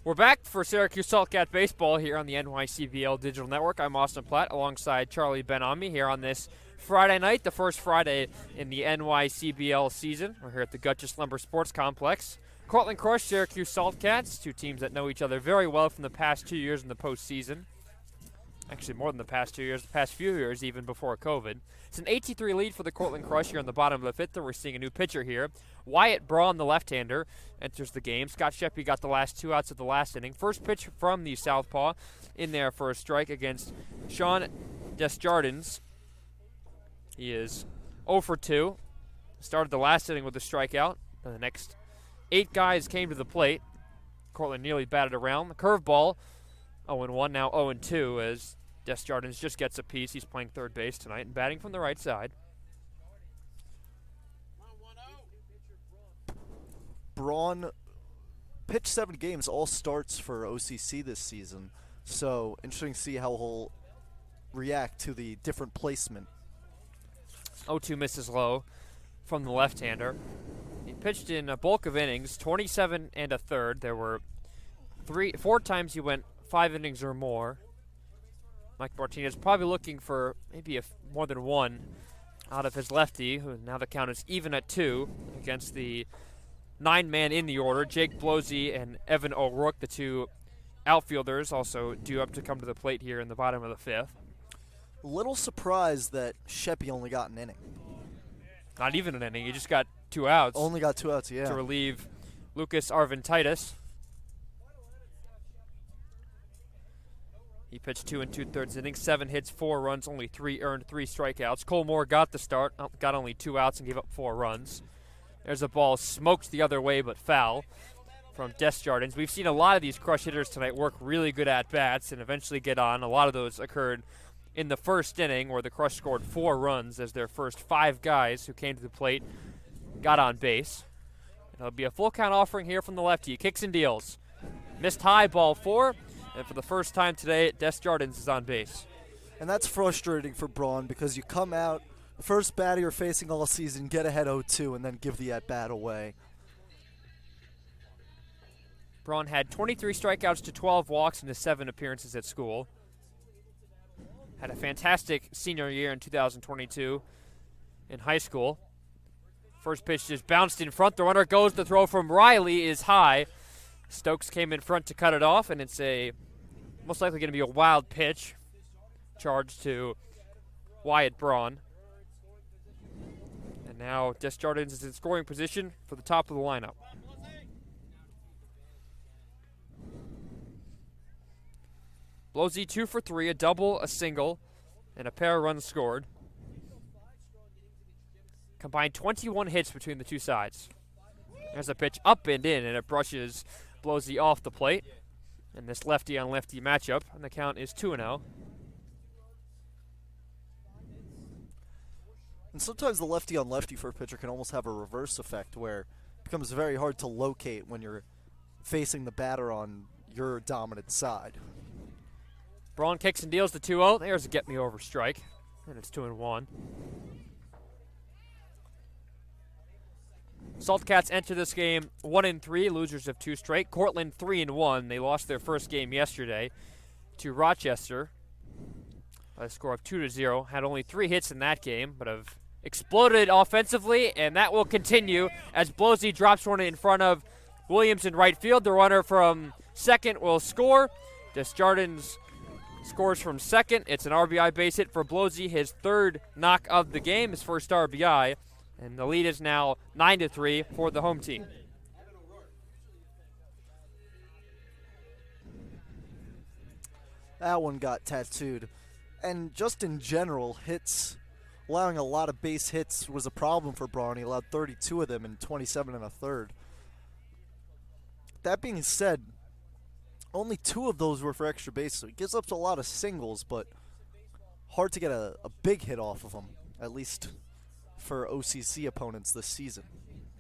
We're back for Syracuse Salt Cat baseball here on the NYCBL Digital Network. I'm Austin Platt alongside Charlie Ben-Ami here on this Friday night, the first Friday in the NYCBL season. We're here at the Gutches Lumber Sports Complex. Cortland Crush, Syracuse Salt Cats, two teams that know each other very well from the past 2 years in the postseason. Actually, more than the past 2 years, the past few years, even before COVID. It's an 8-3 lead for the Cortland Crush here in the bottom of the fifth. We're seeing a new pitcher here. Wyatt Braun, the left-hander, enters the game. Scott Sheppy got the last 2 outs of the last inning. First pitch from the southpaw in there for a strike against Sean Desjardins. He is 0 for 2. Started the last inning with a strikeout. The next 8 guys came to the plate. Cortland nearly batted around. The curveball, 0-1, now 0-2 as Desjardins just gets a piece. He's playing third base tonight and batting from the right side. Braun pitched 7 games, all starts for OCC this season. So interesting to see how he'll react to the different placement. 0-2 misses low from the left-hander. He pitched in a bulk of innings, 27 and a third. There were 4 times he went 5 innings or more. Mike Martinez probably looking for maybe more than 1 out of his lefty, who now the count is even at 2 against the 9-man in the order. Jake Blosey and Evan O'Rourke, the 2 outfielders, also due up to come to the plate here in the bottom of the fifth. Little surprised that Sheppy only got an inning. Not even an inning. He just got 2 outs. Only got 2 outs, yeah. To relieve Lucas Arventitis. He pitched 2 2/3 innings, 7 hits, 4 runs, only 3 earned, 3 strikeouts. Cole Moore got the start, got only 2 outs and gave up 4 runs. There's a ball smoked the other way but foul from Desjardins. We've seen a lot of these Crush hitters tonight work really good at-bats and eventually get on. A lot of those occurred in the first inning where the Crush scored 4 runs as their first 5 guys who came to the plate got on base. It'll be a full count offering here from the lefty. Kicks and deals. Missed high, ball 4. And for the first time today, Desjardins is on base. And that's frustrating for Braun because you come out, first batter you're facing all season, get ahead 0-2, and then give the at-bat away. Braun had 23 strikeouts to 12 walks in his 7 appearances at school. Had a fantastic senior year in 2022 in high school. First pitch just bounced in front. The runner goes. The throw from Riley is high. Stokes came in front to cut it off, and it's most likely going to be a wild pitch. Charge to Wyatt Braun. And now Desjardins is in scoring position for the top of the lineup. Blosey 2 for 3, a double, a single, and a pair of runs scored. Combined 21 hits between the two sides. There's a pitch up and in, and it brushes Blosey off the plate. And this lefty-on-lefty matchup, and the count is 2-0. And sometimes the lefty-on-lefty for a pitcher can almost have a reverse effect where it becomes very hard to locate when you're facing the batter on your dominant side. Braun kicks and deals the 2-0. There's a get-me-over strike, and it's 2-1. Salt Cats enter this game 1-3, losers of 2 straight. Cortland 3-1. They lost their first game yesterday to Rochester by a score of 2-0. Had only 3 hits in that game, but have exploded offensively, and that will continue as Blosey drops one in front of Williams in right field. The runner from second will score. Desjardins scores from second. It's an RBI base hit for Blosey, his 3rd knock of the game, his first RBI. And the lead is now 9-3 for the home team. That one got tattooed. And just in general, hits, allowing a lot of base hits was a problem for Braun. He allowed 32 of them in 27 1/3. That being said, only 2 of those were for extra base, so he gives up a lot of singles, but hard to get a big hit off of him, at least for OCC opponents this season.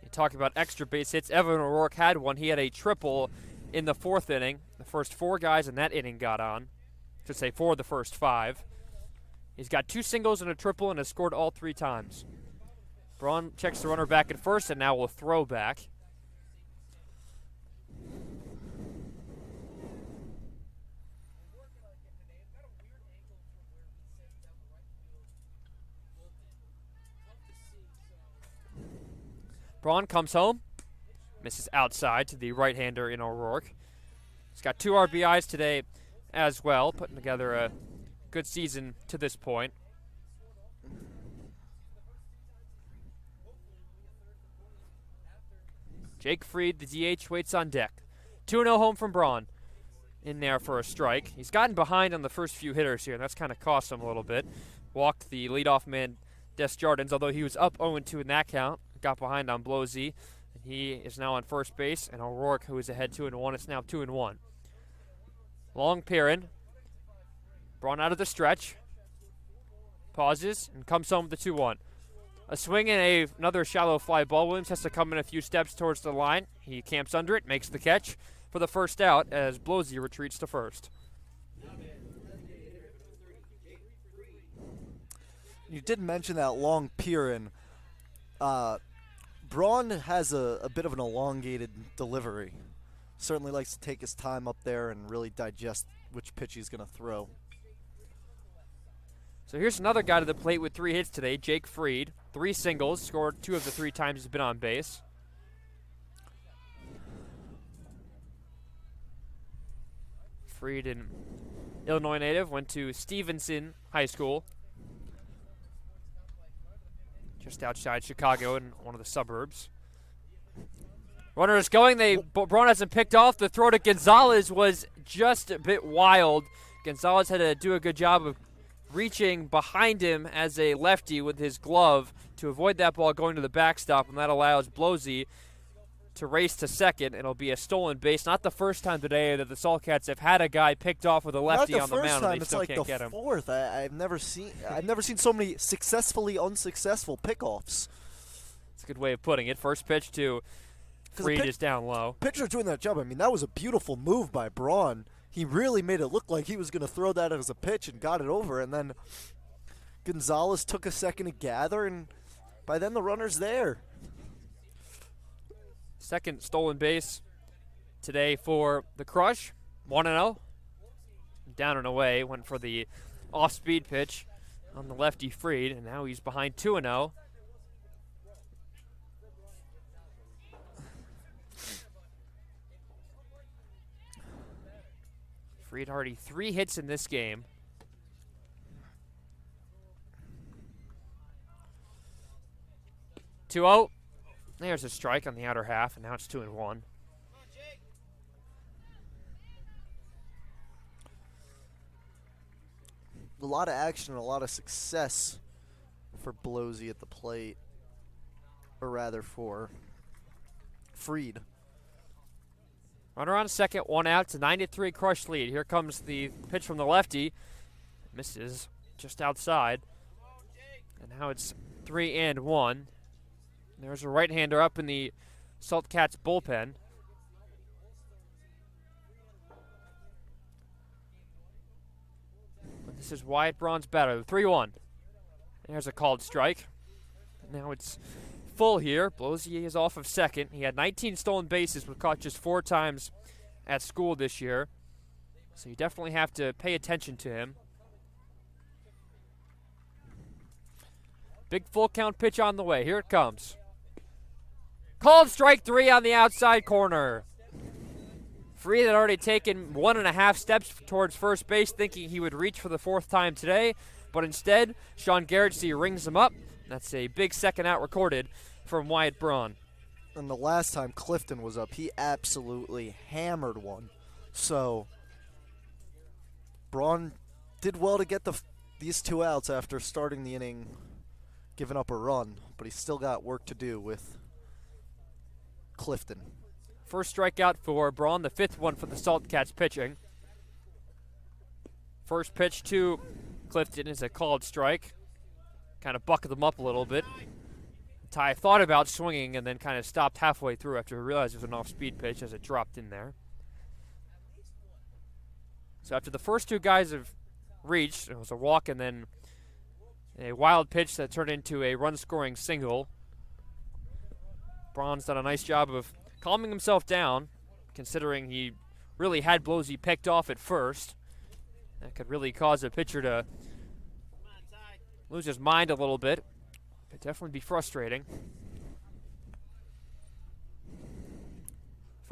You talk about extra base hits. Evan O'Rourke had one. He had a triple in the 4th inning. The first 4 guys in that inning got on. I should say 4 of the first 5. He's got 2 singles and a triple and has scored all 3 times. Braun checks the runner back at first and now will throw back. Braun comes home, misses outside to the right-hander in O'Rourke. He's got 2 RBIs today as well, putting together a good season to this point. Jake Fried, the DH, waits on deck. 2-0 home from Braun. In there for a strike. He's gotten behind on the first few hitters here, and that's kind of cost him a little bit. Walked the leadoff man, Desjardins, although he was up 0-2 in that count. Got behind on Blosey. He is now on first base, and O'Rourke, who is ahead 2-1, it's now 2-1. Long Perrin. Braun out of the stretch. Pauses and comes home with the 2-1. A swing and another shallow fly ball. Williams has to come in a few steps towards the line. He camps under it, makes the catch for the first out as Blosey retreats to first. You did mention that long Perrin. Braun has a bit of an elongated delivery. Certainly likes to take his time up there and really digest which pitch he's going to throw. So here's another guy to the plate with 3 hits today, Jake Fried. 3 singles, scored 2 of the 3 times he's been on base. Fried, an Illinois native, went to Stevenson High School, just outside Chicago in one of the suburbs. Runner is going. Braun hasn't picked off. The throw to Gonzalez was just a bit wild. Gonzalez had to do a good job of reaching behind him as a lefty with his glove to avoid that ball going to the backstop, and that allows Blosey to race to second. It'll be a stolen base. Not the first time today that the Salt Cats have had a guy picked off with a lefty on the mound, and they still can't get him. It's like the fourth. I've never seen so many successfully unsuccessful pickoffs. It's a good way of putting it. First pitch to Fried is down low. Pitcher's doing that job. I mean, that was a beautiful move by Braun. He really made it look like he was going to throw that as a pitch and got it over. And then Gonzalez took a second to gather, and by then the runner's there. Second stolen base today for the Crush. 1-0. Down and away. Went for the off-speed pitch on the lefty Fried, and now he's behind 2-0. Fried already 3 hits in this game. Two-0. There's a strike on the outer half, and now it's 2-1. A lot of action and a lot of success for Blosey at the plate, or rather for Fried. Runner on second, 1 out. It's a 9-3 Crush lead. Here comes the pitch from the lefty. Misses just outside. And now it's 3-1. There's a right-hander up in the Salt Cats bullpen. But this is Wyatt Braun's batter. 3-1. There's a called strike. Now it's full here. Blosey is off of second. He had 19 stolen bases, but caught just 4 times at school this year. So you definitely have to pay attention to him. Big full count pitch on the way. Here it comes. Called strike 3 on the outside corner. Fried had already taken 1.5 steps towards first base, thinking he would reach for the 4th time today. But instead, Sean Garrity rings him up. That's a big second out recorded from Wyatt Braun. And the last time Clifton was up, he absolutely hammered one. So Braun did well to get these 2 outs after starting the inning, giving up a run, but he's still got work to do with Clifton. First strikeout for Braun, the 5th one for the Salt Cats pitching. First pitch to Clifton is a called strike. Kind of buckled them up a little bit. Ty thought about swinging and then kind of stopped halfway through after he realized it was an off-speed pitch as it dropped in there. So after the first 2 guys have reached, it was a walk and then a wild pitch that turned into a run-scoring single. Braun's done a nice job of calming himself down, considering he really had Blosey picked off at first. That could really cause a pitcher to lose his mind a little bit. Could definitely be frustrating.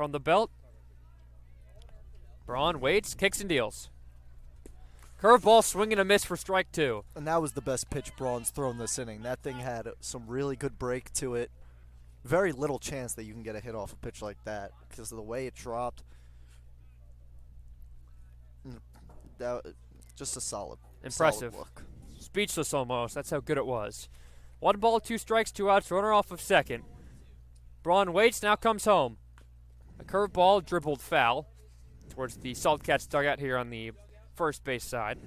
from the belt. Braun waits, kicks and deals. Curveball, swing and a miss for strike 2. And that was the best pitch Braun's thrown this inning. That thing had some really good break to it. Very little chance that you can get a hit off a pitch like that because of the way it dropped. Just a solid, impressive. Solid look. Speechless almost. That's how good it was. 1 ball, 2 strikes, 2 outs. Runner off of second. Braun waits, now comes home. A curveball dribbled foul towards the Salt Cats dugout here on the first base side.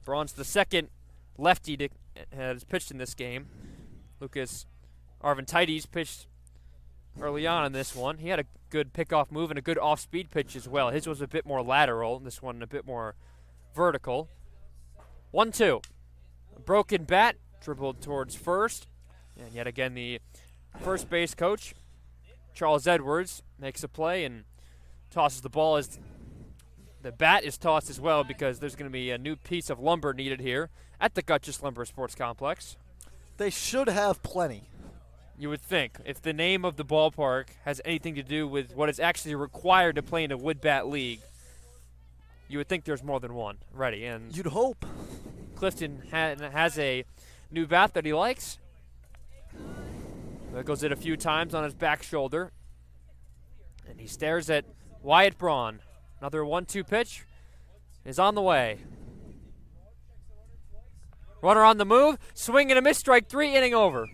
Braun's the second lefty that has pitched in this game. Lucas Arventites pitched early on in this one. He had a good pickoff move and a good off-speed pitch as well. His was a bit more lateral, this one a bit more vertical. 1-2. A broken bat, dribbled towards first. And yet again, the first base coach, Charles Edwards, makes a play and tosses the ball as the bat is tossed as well because there's going to be a new piece of lumber needed here at the Gutchess Lumber Sports Complex. They should have plenty. You would think, if the name of the ballpark has anything to do with what is actually required to play in a wood bat league, you would think there's more than one ready. And you'd hope. Clifton has a new bat that he likes. That goes it a few times on his back shoulder. And he stares at Wyatt Braun. Another 1-2 pitch is on the way. Runner on the move, swing and a miss, strike 3, inning over.